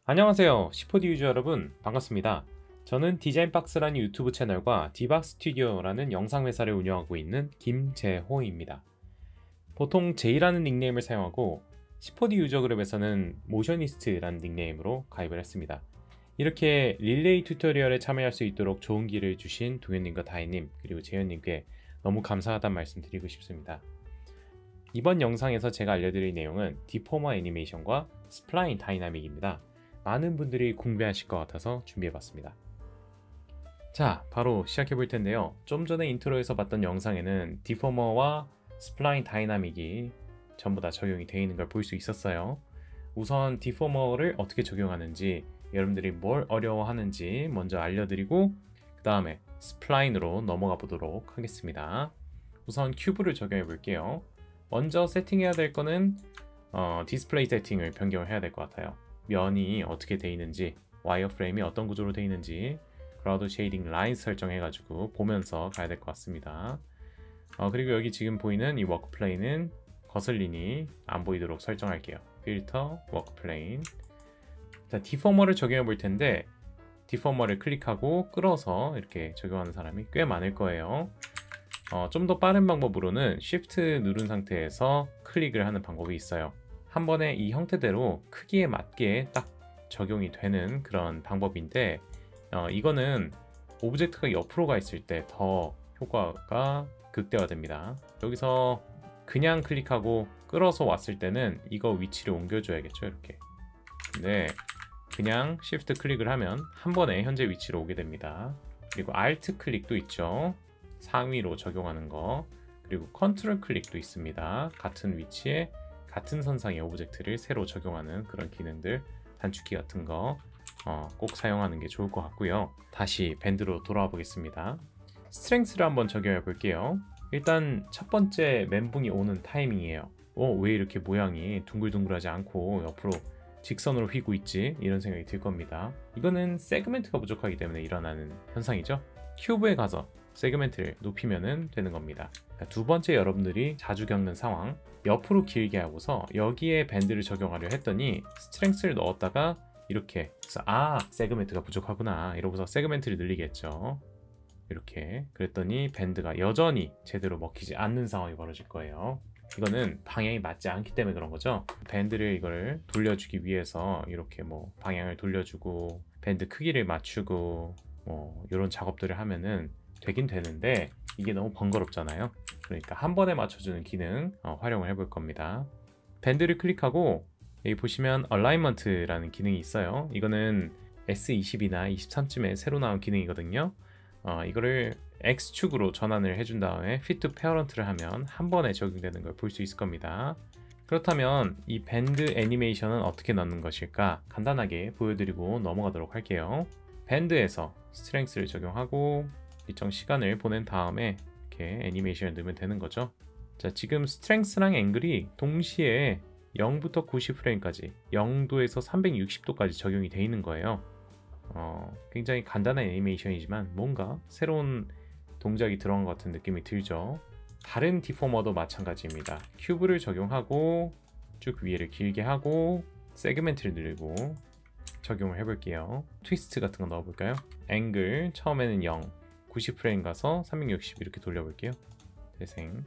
안녕하세요. 시포디 유저 여러분, 반갑습니다. 저는 디자인박스라는 유튜브 채널과 디박 스튜디오라는 영상 회사를 운영하고 있는 김재호입니다. 보통 제이라는 닉네임을 사용하고 시포디 유저 그룹에서는 모셔니스트라는 닉네임으로 가입을 했습니다. 이렇게 릴레이 튜토리얼에 참여할 수 있도록 좋은 기회를 주신 동현님과 다혜님 그리고 재현님께 너무 감사하다는 말씀 드리고 싶습니다. 이번 영상에서 제가 알려드릴 내용은 디포머 애니메이션과 스플라인 다이나믹입니다. 많은 분들이 궁금해하실 것 같아서 준비해봤습니다. 자, 바로 시작해 볼 텐데요. 좀 전에 인트로에서 봤던 영상에는 디포머와 스플라인 다이나믹이 전부 다 적용이 되어 있는 걸 볼 수 있었어요. 우선 디포머를 어떻게 적용하는지, 여러분들이 뭘 어려워하는지 먼저 알려드리고 그 다음에 스플라인으로 넘어가 보도록 하겠습니다. 우선 큐브를 적용해 볼게요. 먼저 세팅해야 될 거는 디스플레이 세팅을 변경을 해야 될 것 같아요. 면이 어떻게 되어 있는지, 와이어프레임이 어떤 구조로 되어 있는지, 크라우드 쉐이딩 라인 설정해가지고 보면서 가야 될 것 같습니다. 그리고 여기 지금 보이는 이 워크 플레인은 거슬리니 안 보이도록 설정할게요. 필터, 워크 플레인. 자, 디포머를 적용해 볼 텐데, 디포머를 클릭하고 끌어서 이렇게 적용하는 사람이 꽤 많을 거예요. 좀 더 빠른 방법으로는 Shift 누른 상태에서 클릭을 하는 방법이 있어요. 한 번에 이 형태대로 크기에 맞게 딱 적용이 되는 그런 방법인데 이거는 오브젝트가 옆으로 가 있을 때 더 효과가 극대화됩니다. 여기서 그냥 클릭하고 끌어서 왔을 때는 이거 위치를 옮겨줘야겠죠. 이렇게. 근데 그냥 Shift 클릭을 하면 한 번에 현재 위치로 오게 됩니다. 그리고 Alt 클릭도 있죠. 상위로 적용하는 거. 그리고 컨트롤 클릭도 있습니다. 같은 위치에 같은 선상의 오브젝트를 새로 적용하는 그런 기능들, 단축키 같은 거 꼭 사용하는 게 좋을 것 같고요. 다시 밴드로 돌아와 보겠습니다. 스트렝스를 한번 적용해 볼게요. 일단 첫 번째 멘붕이 오는 타이밍이에요. 왜 이렇게 모양이 둥글둥글하지 않고 옆으로 직선으로 휘고 있지? 이런 생각이 들 겁니다. 이거는 세그멘트가 부족하기 때문에 일어나는 현상이죠. 큐브에 가서 세그멘트를 높이면 되는 겁니다. 두 번째, 여러분들이 자주 겪는 상황, 옆으로 길게 하고서 여기에 밴드를 적용하려 했더니 스트렝스를 넣었다가 이렇게 해서 세그멘트가 부족하구나 이러고서 세그멘트를 늘리겠죠. 이렇게 그랬더니 밴드가 여전히 제대로 먹히지 않는 상황이 벌어질 거예요. 이거는 방향이 맞지 않기 때문에 그런 거죠. 밴드를 이걸 돌려주기 위해서 이렇게 방향을 돌려주고 밴드 크기를 맞추고 이런 작업들을 하면은 되긴 되는데 이게 너무 번거롭잖아요. 그러니까 한 번에 맞춰주는 기능 활용을 해볼 겁니다. 밴드를 클릭하고 여기 보시면 Alignment라는 기능이 있어요. 이거는 S20이나 23쯤에 새로 나온 기능이거든요. 이거를 X축으로 전환을 해준 다음에 Fit to Parent를 하면 한 번에 적용되는 걸 볼 수 있을 겁니다. 그렇다면 이 밴드 애니메이션은 어떻게 넣는 것일까? 간단하게 보여드리고 넘어가도록 할게요. 밴드에서 스트렝스를 적용하고 일정 시간을 보낸 다음에 이렇게 애니메이션을 넣으면 되는 거죠. 자, 지금 스트렝스랑 앵글이 동시에 0부터 90프레임까지 0도에서 360도까지 적용이 되어 있는 거예요. 굉장히 간단한 애니메이션이지만 뭔가 새로운 동작이 들어간 것 같은 느낌이 들죠. 다른 디포머도 마찬가지입니다. 큐브를 적용하고 쭉 위에를 길게 하고 세그멘트를 늘리고 적용을 해볼게요. 트위스트 같은 거 넣어볼까요? 앵글 처음에는 0, 90프레임 가서 360 이렇게 돌려볼게요. 재생.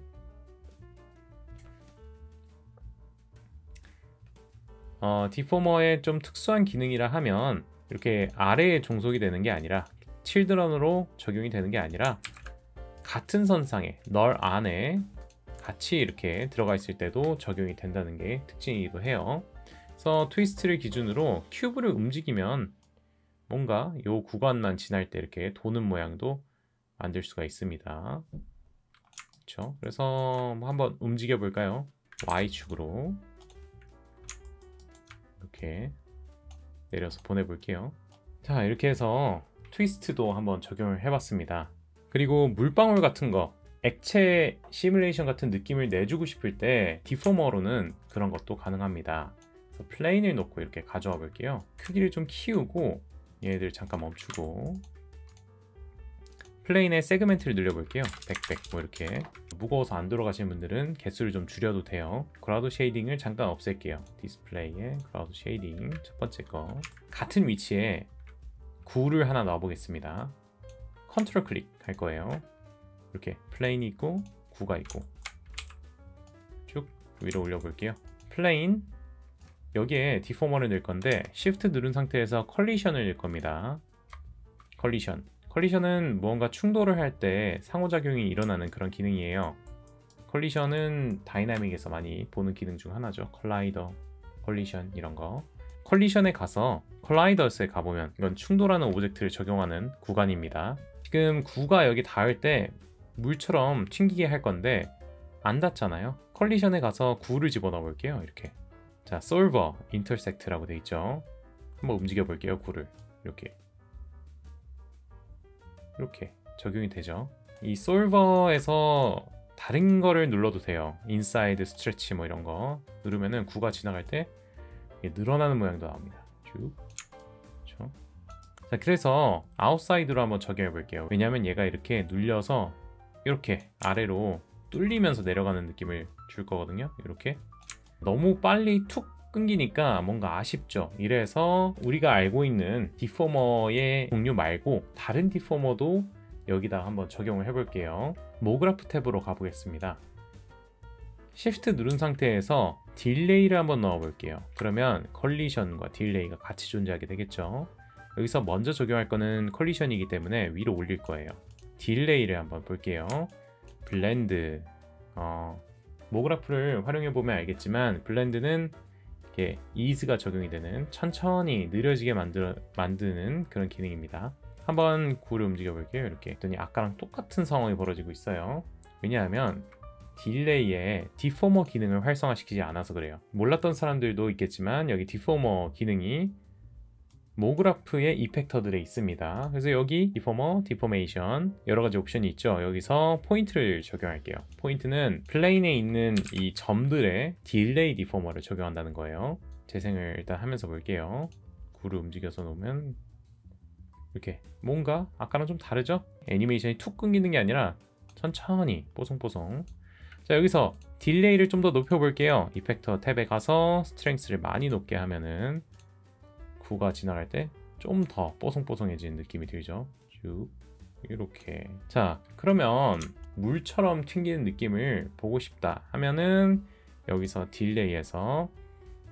디포머의 좀 특수한 기능이라 하면 이렇게 아래에 종속이 되는 게 아니라 칠드런으로 적용이 되는 게 아니라 같은 선상에 널 안에 같이 이렇게 들어가 있을 때도 적용이 된다는 게 특징이기도 해요. 그래서 트위스트를 기준으로 큐브를 움직이면 뭔가 요 구간만 지날 때 이렇게 도는 모양도 만들 수가 있습니다. 그렇죠? 그래서 한번 움직여 볼까요? Y축으로 이렇게 내려서 보내볼게요. 자, 이렇게 해서 트위스트도 한번 적용을 해봤습니다. 그리고 물방울 같은 거, 액체 시뮬레이션 같은 느낌을 내주고 싶을 때 디포머로는 그런 것도 가능합니다. 그래서 플레인을 놓고 이렇게 가져와 볼게요. 크기를 좀 키우고 얘네들 잠깐 멈추고 플레인의 세그멘트를 늘려볼게요. 100 뭐 이렇게. 무거워서 안 들어가시는 분들은 개수를 좀 줄여도 돼요. 크라우드 쉐이딩을 잠깐 없앨게요. 디스플레이에 크라우드 쉐이딩 첫 번째 거. 같은 위치에 구를 하나 넣어보겠습니다. 컨트롤 클릭 할 거예요. 이렇게 플레인이 있고 구가 있고 쭉 위로 올려볼게요. 플레인 여기에 디포머를 넣을 건데 Shift 누른 상태에서 컬리션을 넣을 겁니다. 컬리션은 무언가 충돌을 할 때 상호작용이 일어나는 그런 기능이에요. 컬리션은 다이나믹에서 많이 보는 기능 중 하나죠. 컬라이더, 컬리션 이런 거. 컬리션에 가서 컬라이더스에 가보면 이건 충돌하는 오브젝트를 적용하는 구간입니다. 지금 구가 여기 닿을 때 물처럼 튕기게 할 건데 안 닿잖아요. 컬리션에 가서 구를 집어넣어 볼게요. 이렇게. 자, 솔버 인터섹트라고 돼 있죠. 한번 움직여 볼게요. 구를 이렇게 적용이 되죠. 이 솔버에서 다른 거를 눌러도 돼요. 인사이드 스트레치 뭐 이런 거 누르면은 구가 지나갈 때 늘어나는 모양도 나옵니다. 쭉. 그렇죠? 자, 그래서 아웃사이드로 한번 적용해 볼게요. 왜냐면 얘가 이렇게 눌려서 이렇게 아래로 뚫리면서 내려가는 느낌을 줄 거거든요. 이렇게 너무 빨리 툭 끊기니까 뭔가 아쉽죠. 이래서 우리가 알고 있는 디포머의 종류 말고 다른 디포머도 여기다 한번 적용을 해볼게요. 모그래프 탭으로 가보겠습니다. Shift 누른 상태에서 딜레이를 한번 넣어볼게요. 그러면 컬리션과 딜레이가 같이 존재하게 되겠죠. 여기서 먼저 적용할 거는 컬리션이기 때문에 위로 올릴 거예요. 딜레이를 한번 볼게요. 블렌드 모그래프를 활용해 보면 알겠지만 블렌드는 이렇게 이즈가 적용이 되는 천천히 느려지게 만드는 그런 기능입니다. 한번 구를 움직여 볼게요. 이렇게 했더니 아까랑 똑같은 상황이 벌어지고 있어요. 왜냐하면 딜레이에 디포머 기능을 활성화시키지 않아서 그래요. 몰랐던 사람들도 있겠지만 여기 디포머 기능이 모그래프의 이펙터들에 있습니다. 그래서 여기 디포머, 디포메이션 여러가지 옵션이 있죠. 여기서 포인트를 적용할게요. 포인트는 플레인에 있는 이 점들의 딜레이 디포머를 적용한다는 거예요. 재생을 일단 하면서 볼게요. 구를 움직여서 놓으면 이렇게 뭔가 아까랑 좀 다르죠? 애니메이션이 툭 끊기는 게 아니라 천천히 뽀송뽀송. 자, 여기서 딜레이를 좀 더 높여볼게요. 이펙터 탭에 가서 스트렝스를 많이 높게 하면은 구가 지나갈 때 좀 더 뽀송뽀송해지는 느낌이 들죠. 쭉 이렇게. 자, 그러면 물처럼 튕기는 느낌을 보고 싶다 하면은 여기서 딜레이에서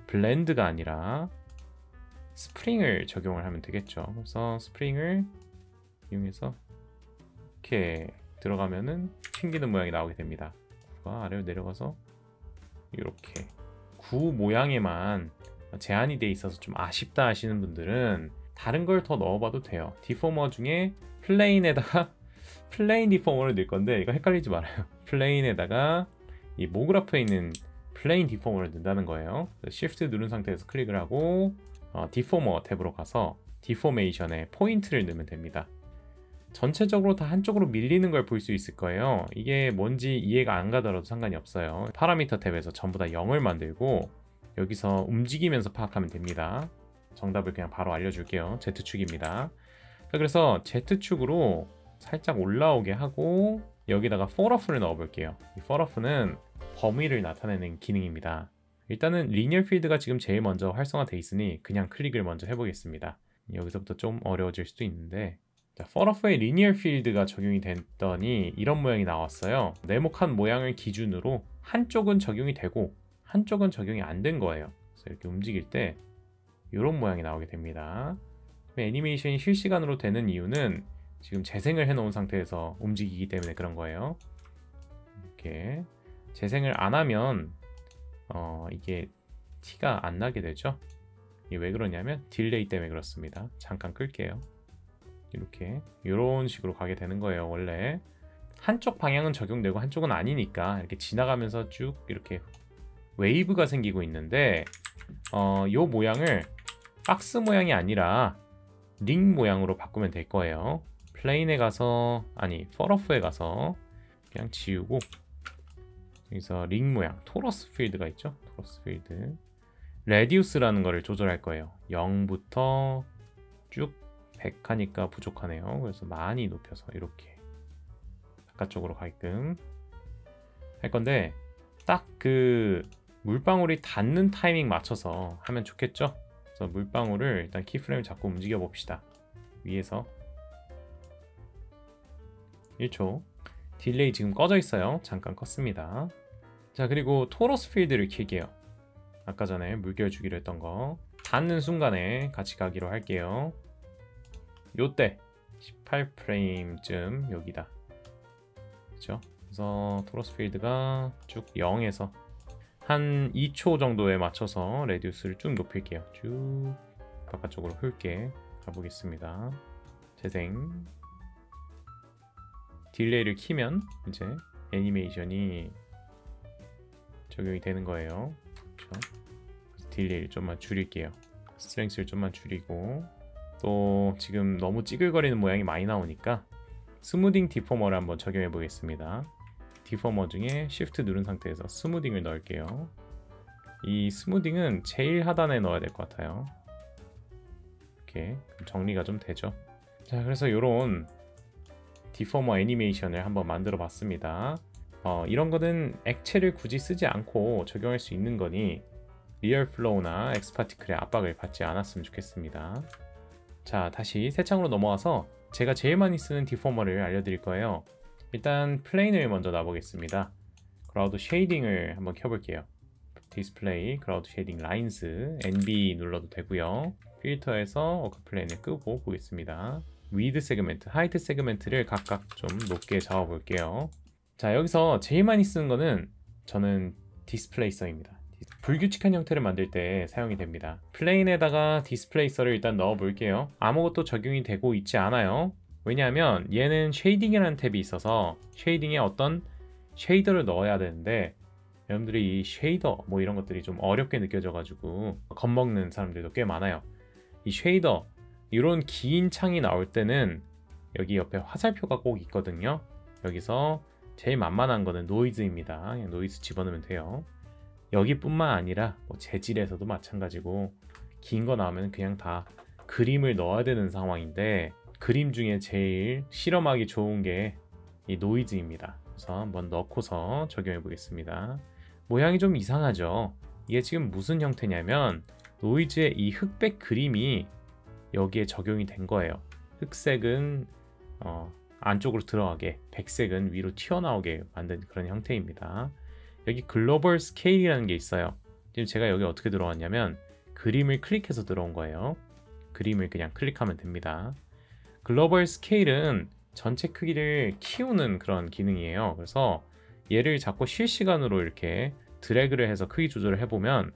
블렌드가 아니라 스프링을 적용을 하면 되겠죠. 그래서 스프링을 이용해서 이렇게 들어가면은 튕기는 모양이 나오게 됩니다. 구가 아래로 내려가서 이렇게 구 모양에만 제한이 돼 있어서 좀 아쉽다 하시는 분들은 다른 걸 더 넣어봐도 돼요. 디포머 중에 플레인에다가 플레인 디포머를 넣을 건데 이거 헷갈리지 말아요. 플레인에다가 이 모그래프에 있는 플레인 디포머를 넣는다는 거예요. Shift 누른 상태에서 클릭을 하고 디포머 탭으로 가서 디포메이션에 포인트를 넣으면 됩니다. 전체적으로 다 한쪽으로 밀리는 걸 볼 수 있을 거예요. 이게 뭔지 이해가 안 가더라도 상관이 없어요. 파라미터 탭에서 전부 다 0을 만들고 여기서 움직이면서 파악하면 됩니다. 정답을 그냥 바로 알려줄게요. Z축입니다. 그래서 Z축으로 살짝 올라오게 하고 여기다가 falloff를 넣어볼게요. 이 falloff는 범위를 나타내는 기능입니다. 일단은 리니어 필드가 지금 제일 먼저 활성화되어 있으니 그냥 클릭을 먼저 해보겠습니다. 여기서부터 좀 어려워질 수도 있는데 자, falloff의 리니어 필드가 적용이 됐더니 이런 모양이 나왔어요. 네모칸 모양을 기준으로 한쪽은 적용이 되고 한쪽은 적용이 안 된 거예요. 그래서 이렇게 움직일 때 이런 모양이 나오게 됩니다. 애니메이션이 실시간으로 되는 이유는 지금 재생을 해놓은 상태에서 움직이기 때문에 그런 거예요. 이렇게 재생을 안 하면 이게 티가 안 나게 되죠. 이게 왜 그러냐면 딜레이 때문에 그렇습니다. 잠깐 끌게요. 이렇게 이런 식으로 가게 되는 거예요. 원래 한쪽 방향은 적용되고 한쪽은 아니니까 이렇게 지나가면서 쭉 이렇게 웨이브가 생기고 있는데 요 모양을 박스 모양이 아니라 링 모양으로 바꾸면 될 거예요. 플레인에 가서 falloff에 가서 그냥 지우고 여기서 링 모양 토러스 필드가 있죠. 토러스 필드 레디우스라는 거를 조절할 거예요. 0부터 쭉 100 하니까 부족하네요. 그래서 많이 높여서 이렇게 바깥쪽으로 가게끔 할 건데, 딱 그 물방울이 닿는 타이밍 맞춰서 하면 좋겠죠? 그래서 물방울을 일단 키프레임 잡고 움직여 봅시다. 위에서 1초. 딜레이 지금 꺼져 있어요. 잠깐 껐습니다. 자, 그리고 토러스 필드를 킬게요. 아까 전에 물결 주기로 했던 거 닿는 순간에 같이 가기로 할게요. 요때 18프레임쯤 여기다. 그렇죠? 그래서 토러스 필드가 쭉 0에서 한 2초 정도에 맞춰서 레디우스를 쭉 높일게요. 쭉 바깥쪽으로 훑게 가보겠습니다. 재생. 딜레이를 키면 이제 애니메이션이 적용이 되는 거예요. 그렇죠? 그래서 딜레이를 좀만 줄일게요. 스트렝스를 좀만 줄이고, 또 지금 너무 찌글거리는 모양이 많이 나오니까 스무딩 디포머를 한번 적용해 보겠습니다. 디포머 중에 Shift 누른 상태에서 스무딩을 넣을게요. 이 스무딩은 제일 하단에 넣어야 될 것 같아요. 이렇게 정리가 좀 되죠. 자, 그래서 이런 디포머 애니메이션을 한번 만들어 봤습니다. 이런 거는 액체를 굳이 쓰지 않고 적용할 수 있는 거니 리얼 플로우나 엑스파티클의 압박을 받지 않았으면 좋겠습니다. 자, 다시 새 창으로 넘어와서 제가 제일 많이 쓰는 디포머를 알려드릴 거예요. 일단 플레인을 먼저 놔보겠습니다. 크라우드 쉐이딩을 한번 켜볼게요. 디스플레이, 크라우드 쉐이딩 라인스, NB 눌러도 되고요. 필터에서 워크 플레인을 끄고 보겠습니다. 위드 세그멘트, 하이트 세그멘트를 각각 좀 높게 잡아볼게요. 자, 여기서 제일 많이 쓰는 거는 저는 디스플레이서입니다. 불규칙한 형태를 만들 때 사용이 됩니다. 플레인에다가 디스플레이서를 일단 넣어 볼게요. 아무것도 적용이 되고 있지 않아요. 왜냐하면 얘는 쉐이딩이라는 탭이 있어서 쉐이딩에 어떤 쉐이더를 넣어야 되는데, 여러분들이 이 쉐이더 뭐 이런 것들이 좀 어렵게 느껴져 가지고 겁먹는 사람들도 꽤 많아요. 이 쉐이더, 이런 긴 창이 나올 때는 여기 옆에 화살표가 꼭 있거든요. 여기서 제일 만만한 거는 노이즈입니다. 그냥 노이즈 집어넣으면 돼요. 여기뿐만 아니라 뭐 재질에서도 마찬가지고 긴 거 나오면 그냥 다 그림을 넣어야 되는 상황인데, 그림 중에 제일 실험하기 좋은 게 이 노이즈입니다. 그래서 한번 넣고서 적용해 보겠습니다. 모양이 좀 이상하죠? 이게 지금 무슨 형태냐면 노이즈의 이 흑백 그림이 여기에 적용이 된 거예요. 흑색은 안쪽으로 들어가게, 백색은 위로 튀어나오게 만든 그런 형태입니다. 여기 글로벌 스케일이라는 게 있어요. 지금 제가 여기 어떻게 들어왔냐면 그림을 클릭해서 들어온 거예요. 그림을 그냥 클릭하면 됩니다. 글로벌 스케일은 전체 크기를 키우는 그런 기능이에요. 그래서 얘를 자꾸 실시간으로 이렇게 드래그를 해서 크기 조절을 해보면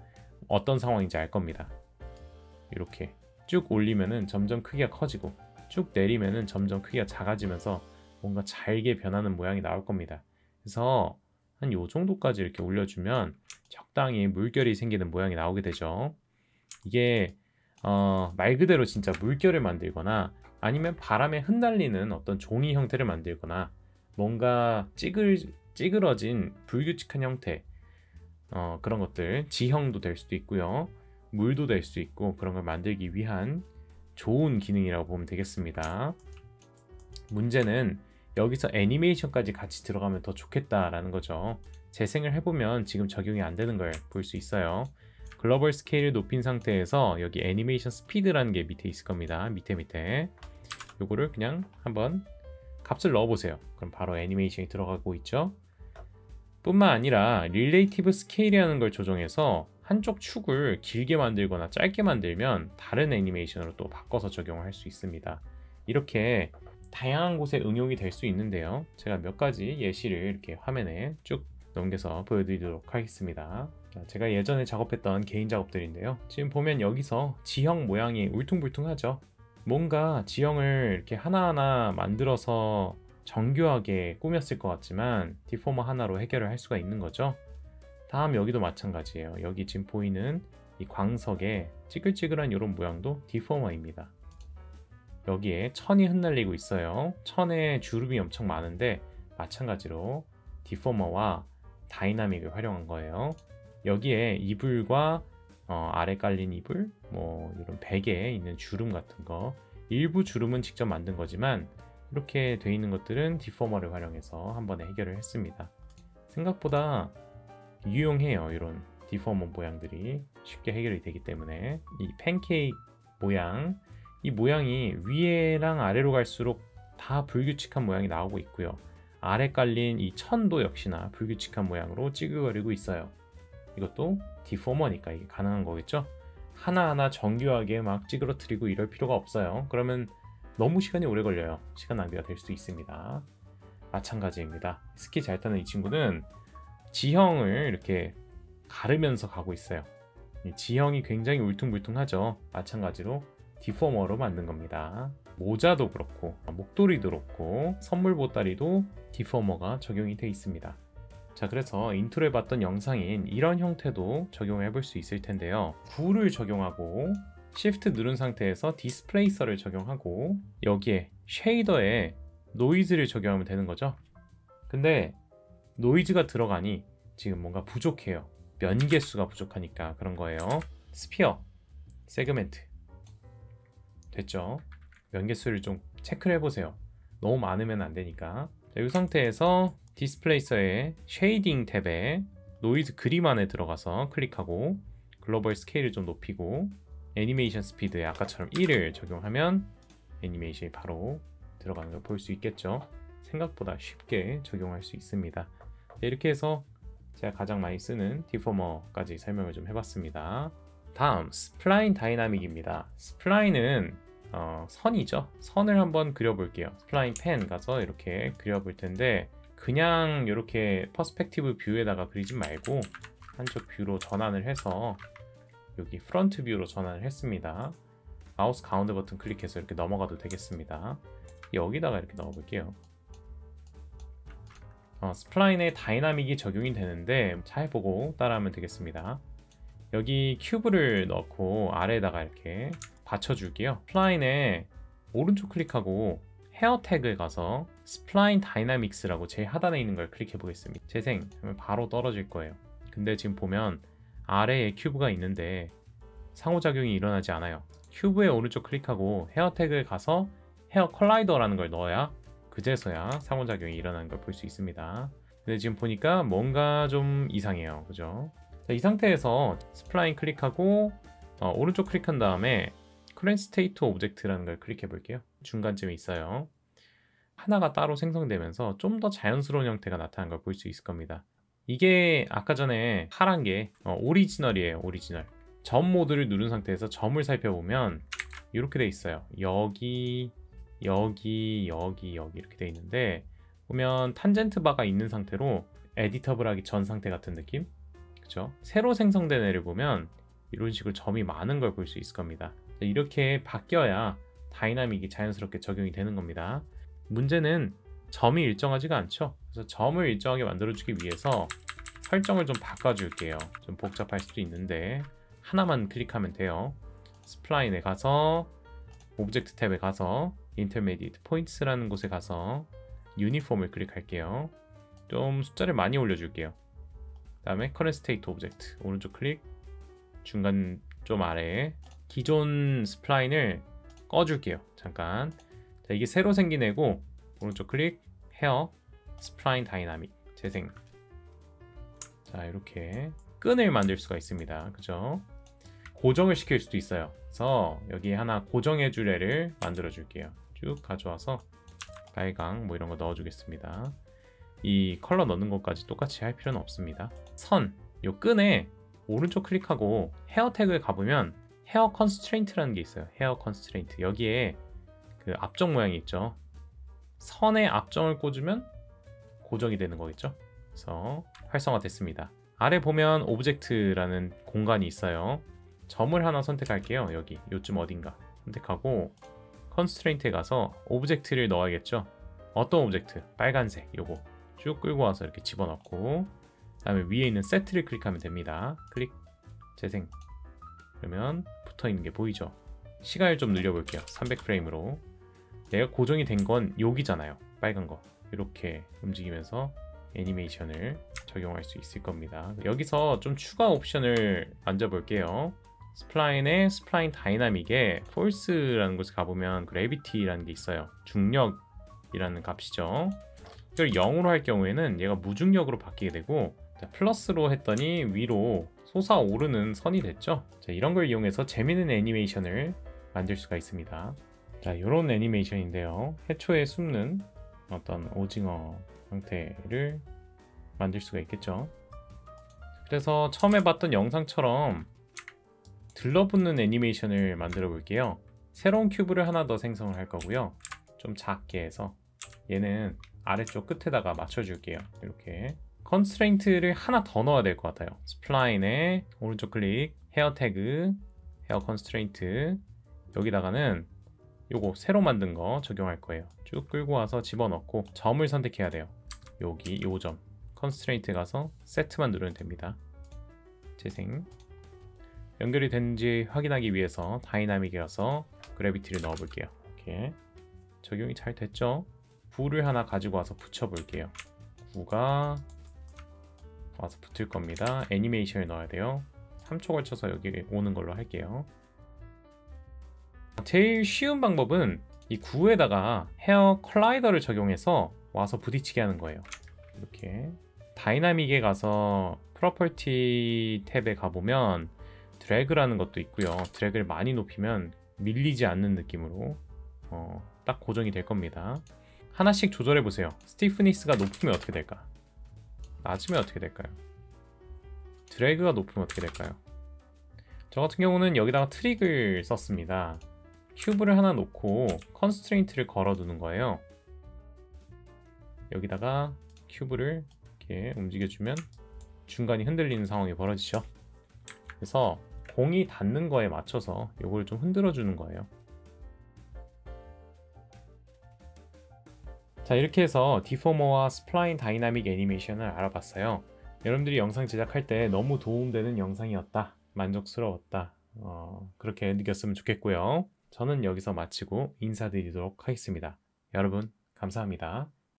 어떤 상황인지 알 겁니다. 이렇게 쭉 올리면은 점점 크기가 커지고, 쭉 내리면은 점점 크기가 작아지면서 뭔가 잘게 변하는 모양이 나올 겁니다. 그래서 한 요 정도까지 이렇게 올려주면 적당히 물결이 생기는 모양이 나오게 되죠. 이게 말 그대로 진짜 물결을 만들거나 아니면 바람에 흩날리는 어떤 종이 형태를 만들거나 뭔가 찌그러진 불규칙한 형태, 그런 것들, 지형도 될 수도 있고요, 물도 될 수 있고, 그런 걸 만들기 위한 좋은 기능이라고 보면 되겠습니다. 문제는 여기서 애니메이션까지 같이 들어가면 더 좋겠다라는 거죠. 재생을 해보면 지금 적용이 안 되는 걸 볼 수 있어요. 글로벌 스케일을 높인 상태에서 여기 애니메이션 스피드라는 게 밑에 있을 겁니다. 밑에 요거를 그냥 한번 값을 넣어보세요. 그럼 바로 애니메이션이 들어가고 있죠. 뿐만 아니라 릴레이티브 스케일이라는 걸 조정해서 한쪽 축을 길게 만들거나 짧게 만들면 다른 애니메이션으로 또 바꿔서 적용을 할 수 있습니다. 이렇게 다양한 곳에 응용이 될 수 있는데요. 제가 몇 가지 예시를 이렇게 화면에 쭉 넘겨서 보여드리도록 하겠습니다. 제가 예전에 작업했던 개인 작업들인데요. 지금 보면 여기서 지형 모양이 울퉁불퉁하죠. 뭔가 지형을 이렇게 하나하나 만들어서 정교하게 꾸몄을 것 같지만 디포머 하나로 해결을 할 수가 있는 거죠. 다음 여기도 마찬가지예요. 여기 지금 보이는 이 광석에 찌글찌글한 이런 모양도 디포머입니다. 여기에 천이 흩날리고 있어요. 천에 주름이 엄청 많은데 마찬가지로 디포머와 다이나믹을 활용한 거예요. 여기에 이불과 아래 깔린 이불, 뭐 이런 베개에 있는 주름 같은 거, 일부 주름은 직접 만든 거지만 이렇게 돼 있는 것들은 디포머를 활용해서 한 번에 해결을 했습니다. 생각보다 유용해요. 이런 디포머 모양들이 쉽게 해결이 되기 때문에. 이 팬케이크 모양, 이 모양이 위에랑 아래로 갈수록 다 불규칙한 모양이 나오고 있고요. 아래 깔린 이 천도 역시나 불규칙한 모양으로 찌그거리고 있어요. 이것도 디포머니까 이게 가능한 거겠죠? 하나하나 정교하게 막 찌그러뜨리고 이럴 필요가 없어요. 그러면 너무 시간이 오래 걸려요. 시간 낭비가 될 수 있습니다. 마찬가지입니다. 스키 잘 타는 이 친구는 지형을 이렇게 가르면서 가고 있어요. 이 지형이 굉장히 울퉁불퉁하죠. 마찬가지로 디포머로 만든 겁니다. 모자도 그렇고 목도리도 그렇고 선물 보따리도 디포머가 적용이 되어 있습니다. 자, 그래서 인트로에 봤던 영상인 이런 형태도 적용을 해볼 수 있을 텐데요. 굴을 적용하고 Shift 누른 상태에서 디스플레이서를 적용하고 여기에 쉐이더에 노이즈를 적용하면 되는 거죠. 근데 노이즈가 들어가니 지금 뭔가 부족해요. 면개수가 부족하니까 그런 거예요. 스피어, 세그멘트 됐죠? 면개수를 좀 체크를 해보세요. 너무 많으면 안 되니까. 자, 이 상태에서 디스플레이서의 쉐이딩 탭에 노이즈 그림 안에 들어가서 클릭하고 글로벌 스케일을 좀 높이고 애니메이션 스피드에 아까처럼 1을 적용하면 애니메이션이 바로 들어가는 걸 볼 수 있겠죠. 생각보다 쉽게 적용할 수 있습니다. 이렇게 해서 제가 가장 많이 쓰는 디포머까지 설명을 좀 해봤습니다. 다음 스플라인 다이나믹입니다. 스플라인은 선이죠. 선을 한번 그려볼게요. 스플라인 펜 가서 이렇게 그려볼 텐데 그냥 이렇게 퍼스펙티브 뷰에다가 그리지 말고 한쪽 뷰로 전환을 해서 여기 프런트 뷰로 전환을 했습니다. 마우스 가운데 버튼 클릭해서 이렇게 넘어가도 되겠습니다. 여기다가 이렇게 넣어볼게요. 스플라인에 다이나믹이 적용이 되는데 잘 보고 따라하면 되겠습니다. 여기 큐브를 넣고 아래에다가 이렇게 받쳐줄게요. 스플라인에 오른쪽 클릭하고 헤어 태그에 가서 스플라인 다이나믹스라고 제일 하단에 있는 걸 클릭해 보겠습니다. 재생 하면 바로 떨어질 거예요. 근데 지금 보면 아래에 큐브가 있는데 상호작용이 일어나지 않아요. 큐브에 오른쪽 클릭하고 헤어 태그에 가서 헤어 컬라이더라는 걸 넣어야 그제서야 상호작용이 일어나는 걸 볼 수 있습니다. 근데 지금 보니까 뭔가 좀 이상해요. 그죠? 자, 이 상태에서 스플라인 클릭하고 오른쪽 클릭한 다음에 Current State Object라는 걸 클릭해 볼게요. 중간쯤에 있어요. 하나가 따로 생성되면서 좀 더 자연스러운 형태가 나타난 걸 볼 수 있을 겁니다. 이게 아까 전에 파란 게 오리지널이에요. 오리지널. 점 모드를 누른 상태에서 점을 살펴보면 이렇게 돼 있어요. 여기 이렇게 돼 있는데 보면 탄젠트 바가 있는 상태로 에디터블 하기 전 상태 같은 느낌? 그죠? 새로 생성된 애를 보면 이런 식으로 점이 많은 걸 볼 수 있을 겁니다. 이렇게 바뀌어야 다이나믹이 자연스럽게 적용이 되는 겁니다. 문제는 점이 일정하지가 않죠. 그래서 점을 일정하게 만들어주기 위해서 설정을 좀 바꿔줄게요. 좀 복잡할 수도 있는데 하나만 클릭하면 돼요. 스플라인에 가서 오브젝트 탭에 가서 Intermediate Points라는 곳에 가서 유니폼을 클릭할게요. 좀 숫자를 많이 올려줄게요. 그 다음에 Current State Object 오른쪽 클릭, 중간 좀 아래에 기존 스플라인을 꺼줄게요. 잠깐. 자, 이게 새로 생긴 애고 오른쪽 클릭, 헤어, 스플라인 다이나믹, 재생. 자, 이렇게 끈을 만들 수가 있습니다. 그죠? 고정을 시킬 수도 있어요. 그래서 여기 하나 고정해 줄 애를 만들어 줄게요. 쭉 가져와서 빨강 뭐 이런 거 넣어 주겠습니다. 이 컬러 넣는 것까지 똑같이 할 필요는 없습니다. 선, 요 끈에 오른쪽 클릭하고 헤어 태그에 가보면 헤어 컨스트레인트라는 게 있어요. 헤어 컨스트레인트. 여기에 그 앞정 모양이 있죠. 선에 앞정을 꽂으면 고정이 되는 거겠죠. 그래서 활성화됐습니다. 아래 보면 오브젝트라는 공간이 있어요. 점을 하나 선택할게요. 여기 요쯤 어딘가 선택하고 컨스트레인트에 가서 오브젝트를 넣어야겠죠. 어떤 오브젝트? 빨간색 요거 쭉 끌고 와서 이렇게 집어넣고 그 다음에 위에 있는 세트를 클릭하면 됩니다. 클릭, 재생. 그러면 붙어있는 게 보이죠. 시간을 좀 늘려볼게요. 300프레임으로. 내가 고정이 된 건 여기잖아요. 빨간 거 이렇게 움직이면서 애니메이션을 적용할 수 있을 겁니다. 여기서 좀 추가 옵션을 만져볼게요. 스플라인의 스플라인 다이나믹에 폴스라는 곳에 가보면 그래비티라는 게 있어요. 중력 이라는 값이죠. 이걸 0으로 할 경우에는 얘가 무중력으로 바뀌게 되고, 자, 플러스로 했더니 위로 솟아오르는 선이 됐죠. 자, 이런 걸 이용해서 재미있는 애니메이션을 만들 수가 있습니다. 자, 이런 애니메이션인데요. 해초에 숨는 어떤 오징어 형태를 만들 수가 있겠죠. 그래서 처음에 봤던 영상처럼 들러붙는 애니메이션을 만들어 볼게요. 새로운 큐브를 하나 더 생성을 할 거고요. 좀 작게 해서 얘는 아래쪽 끝에다가 맞춰줄게요. 이렇게 컨스트레인트를 하나 더 넣어야 될 것 같아요. 스플라인에 오른쪽 클릭, 헤어 태그, 헤어 컨스트레인트, 여기다가는 요거 새로 만든 거 적용할 거예요. 쭉 끌고 와서 집어넣고 점을 선택해야 돼요. 여기 요 점 컨스트레인트 가서 세트만 누르면 됩니다. 재생. 연결이 됐는지 확인하기 위해서 다이나믹에 가서 그래비티를 넣어 볼게요. 이렇게 적용이 잘 됐죠? 구를 하나 가지고 와서 붙여 볼게요. 구가 와서 붙을 겁니다. 애니메이션을 넣어야 돼요. 3초 걸쳐서 여기 오는 걸로 할게요. 제일 쉬운 방법은 이 구에다가 헤어 컬라이더를 적용해서 와서 부딪히게 하는 거예요. 이렇게 다이나믹에 가서 프로퍼티 탭에 가보면 드래그라는 것도 있고요. 드래그를 많이 높이면 밀리지 않는 느낌으로 딱 고정이 될 겁니다. 하나씩 조절해 보세요. 스티프니스가 높으면 어떻게 될까? 낮으면 어떻게 될까요? 드래그가 높으면 어떻게 될까요? 저 같은 경우는 여기다가 트릭을 썼습니다. 큐브를 하나 놓고 컨스트레인트를 걸어 두는 거예요. 여기다가 큐브를 이렇게 움직여주면 중간이 흔들리는 상황이 벌어지죠. 그래서 공이 닿는 거에 맞춰서 이걸 좀 흔들어 주는 거예요. 자, 이렇게 해서 디포머와 스플라인 다이나믹 애니메이션을 알아봤어요. 여러분들이 영상 제작할 때 너무 도움되는 영상이었다, 만족스러웠다, 그렇게 느꼈으면 좋겠고요. 저는 여기서 마치고 인사드리도록 하겠습니다. 여러분 감사합니다.